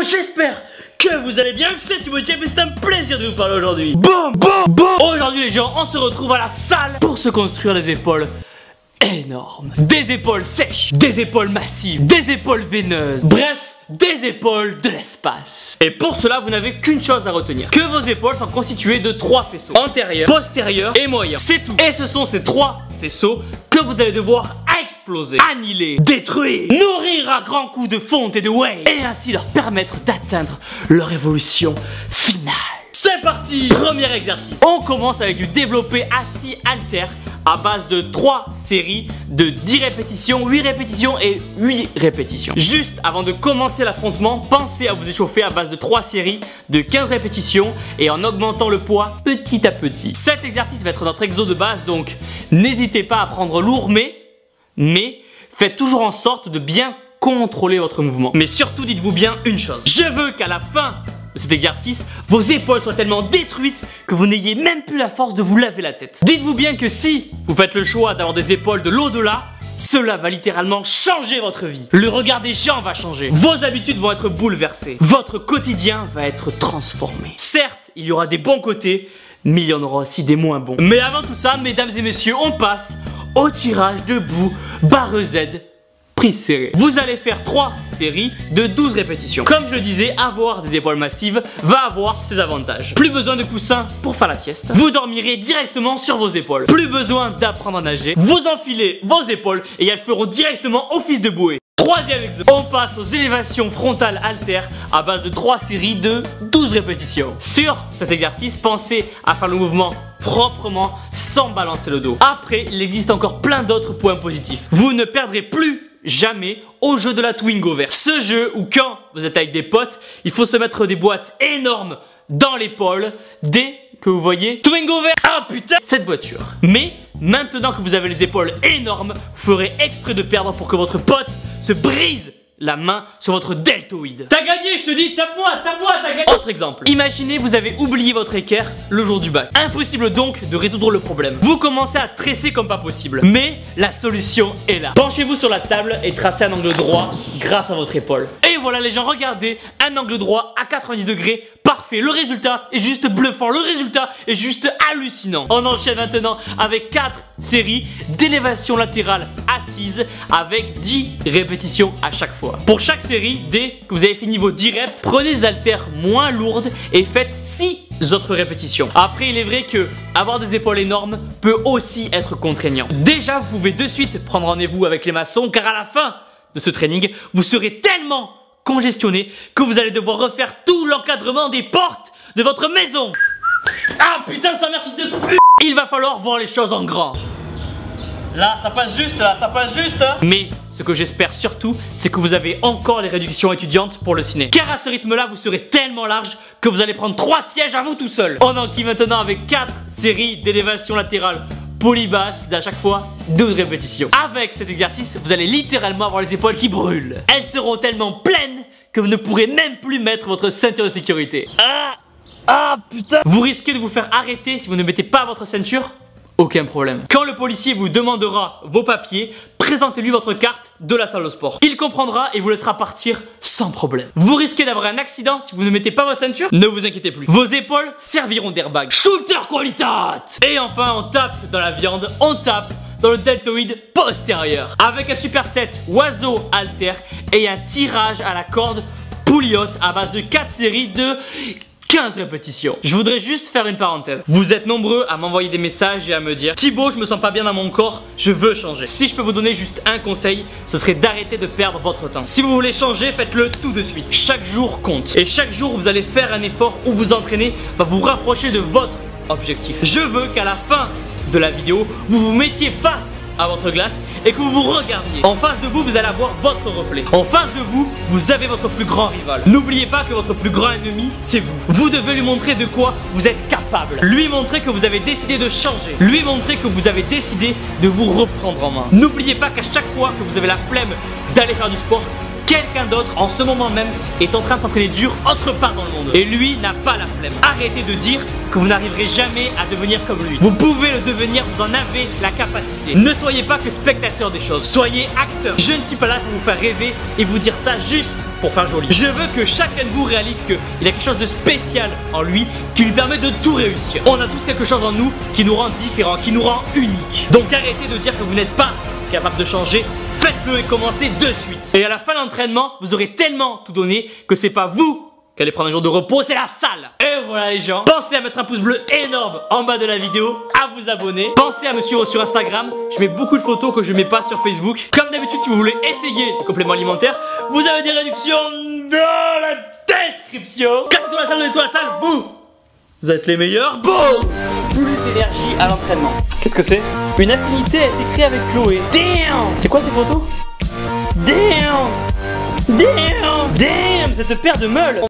j'espère que vous allez bien, c'est Thibaut Jeff et c'est un plaisir de vous parler aujourd'hui. Bon. Aujourd'hui les gens, on se retrouve à la salle pour se construire des épaules énormes. Des épaules sèches, des épaules massives, des épaules veineuses. Bref, des épaules de l'espace. Et pour cela, vous n'avez qu'une chose à retenir. Que vos épaules sont constituées de 3 faisceaux. Antérieur, postérieur et moyen. C'est tout. Et ce sont ces 3 faisceaux que vous allez devoir exploser, annihiler, détruire, nourrir à grands coups de fonte et de whey. Et ainsi leur permettre d'atteindre leur évolution finale. C'est parti! Premier exercice. On commence avec du développé assis halter à base de 3 séries de 10 répétitions, 8 répétitions et 8 répétitions. Juste avant de commencer l'affrontement, pensez à vous échauffer à base de 3 séries de 15 répétitions et en augmentant le poids petit à petit. Cet exercice va être notre exo de base, donc n'hésitez pas à prendre lourd, mais faites toujours en sorte de bien contrôler votre mouvement. Mais surtout, dites-vous bien une chose. Je veux qu'à la fin de cet exercice, vos épaules soient tellement détruites que vous n'ayez même plus la force de vous laver la tête. Dites-vous bien que si vous faites le choix d'avoir des épaules de l'au-delà, cela va littéralement changer votre vie. Le regard des gens va changer. Vos habitudes vont être bouleversées. Votre quotidien va être transformé. Certes, il y aura des bons côtés, mais il y en aura aussi des moins bons. Mais avant tout ça, mesdames et messieurs, on passe au tirage debout, barre Z, prise serrée. Vous allez faire 3 séries de 12 répétitions. Comme je le disais, avoir des épaules massives va avoir ses avantages. Plus besoin de coussins pour faire la sieste. Vous dormirez directement sur vos épaules. Plus besoin d'apprendre à nager. Vous enfilez vos épaules et elles feront directement office de bouée. Troisième exemple, on passe aux élévations frontales halter à base de 3 séries de 12 répétitions. Sur cet exercice, pensez à faire le mouvement proprement sans balancer le dos. Après, il existe encore plein d'autres points positifs. Vous ne perdrez plus jamais au jeu de la Twingo verte. Ce jeu où quand vous êtes avec des potes, il faut se mettre des boîtes énormes dans l'épaule dès que vous voyez Twingo vert. Ah putain, cette voiture. Mais maintenant que vous avez les épaules énormes, vous ferez exprès de perdre pour que votre pote se brise la main sur votre deltoïde. T'as gagné, je te dis, tape-moi, t'as gagné. Autre exemple, imaginez vous avez oublié votre équerre le jour du bac. Impossible donc de résoudre le problème. Vous commencez à stresser comme pas possible. Mais la solution est là. Penchez-vous sur la table et tracez un angle droit grâce à votre épaule. Et voilà les gens, regardez, un angle droit à 90 degrés, parfait. Le résultat est juste bluffant, le résultat est juste hallucinant. On enchaîne maintenant avec 4 séries d'élévation latérale assise avec 10 répétitions à chaque fois. Pour chaque série, dès que vous avez fini vos 10 reps, prenez des haltères moins lourdes et faites 6 autres répétitions. Après, il est vrai que avoir des épaules énormes peut aussi être contraignant. Déjà, vous pouvez de suite prendre rendez-vous avec les maçons car à la fin de ce training, vous serez tellement congestionné que vous allez devoir refaire tout l'encadrement des portes de votre maison. Ah putain, sa mère fils de pute. Il va falloir voir les choses en grand. Là, ça passe juste, là, ça passe juste. Mais ce que j'espère surtout, c'est que vous avez encore les réductions étudiantes pour le ciné. Car à ce rythme-là, vous serez tellement large que vous allez prendre 3 sièges à vous tout seul. On enquille maintenant avec 4 séries d'élévation latérale polybasse d'à chaque fois 12 répétitions. Avec cet exercice, vous allez littéralement avoir les épaules qui brûlent. Elles seront tellement pleines que vous ne pourrez même plus mettre votre ceinture de sécurité. Ah putain. Vous risquez de vous faire arrêter si vous ne mettez pas votre ceinture. Aucun problème. Quand le policier vous demandera vos papiers, présentez-lui votre carte de la salle de sport. Il comprendra et vous laissera partir sans problème. Vous risquez d'avoir un accident si vous ne mettez pas votre ceinture. Ne vous inquiétez plus. Vos épaules serviront d'airbag. Shooter qualitat. Et enfin, on tape dans la viande, on tape dans le deltoïde postérieur. Avec un superset oiseau halter et un tirage à la corde pouliote à base de 4 séries de 15 répétitions. Je voudrais juste faire une parenthèse. Vous êtes nombreux à m'envoyer des messages et à me dire Thibaut, je me sens pas bien dans mon corps, je veux changer. Si je peux vous donner juste un conseil, ce serait d'arrêter de perdre votre temps. Si vous voulez changer, faites-le tout de suite. Chaque jour compte. Et chaque jour, vous allez faire un effort où vous entraînez va vous rapprocher de votre objectif. Je veux qu'à la fin de la vidéo, vous vous mettiez face à votre glace et que vous vous regardiez. En face de vous, vous allez avoir votre reflet. En face de vous, vous avez votre plus grand rival. N'oubliez pas que votre plus grand ennemi, c'est vous. Vous devez lui montrer de quoi vous êtes capable. Lui montrer que vous avez décidé de changer. Lui montrer que vous avez décidé de vous reprendre en main. N'oubliez pas qu'à chaque fois que vous avez la flemme d'aller faire du sport, quelqu'un d'autre en ce moment même est en train de s'entraîner dur autre part dans le monde. Et lui n'a pas la flemme. Arrêtez de dire que vous n'arriverez jamais à devenir comme lui. Vous pouvez le devenir, vous en avez la capacité. Ne soyez pas que spectateur des choses, soyez acteur. Je ne suis pas là pour vous faire rêver et vous dire ça juste pour faire joli. Je veux que chacun de vous réalise qu'il a quelque chose de spécial en lui qui lui permet de tout réussir. On a tous quelque chose en nous qui nous rend différents, qui nous rend uniques. Donc arrêtez de dire que vous n'êtes pas capable de changer. Faites-le et commencez de suite. Et à la fin de l'entraînement, vous aurez tellement tout donné que c'est pas vous qui allez prendre un jour de repos, c'est la salle. Et voilà les gens, pensez à mettre un pouce bleu énorme en bas de la vidéo, à vous abonner. Pensez à me suivre sur Instagram, je mets beaucoup de photos que je mets pas sur Facebook. Comme d'habitude, si vous voulez essayer les compléments alimentaires, vous avez des réductions dans la description. 4 étoiles à la salle, 2 étoiles à la salle, vous êtes les meilleurs. Boum. Plus d'énergie à l'entraînement. Qu'est-ce que c'est? Une affinité a été créée avec Chloé. Damn. C'est quoi ces photos? Damn. Damn. Damn. Cette paire de meules.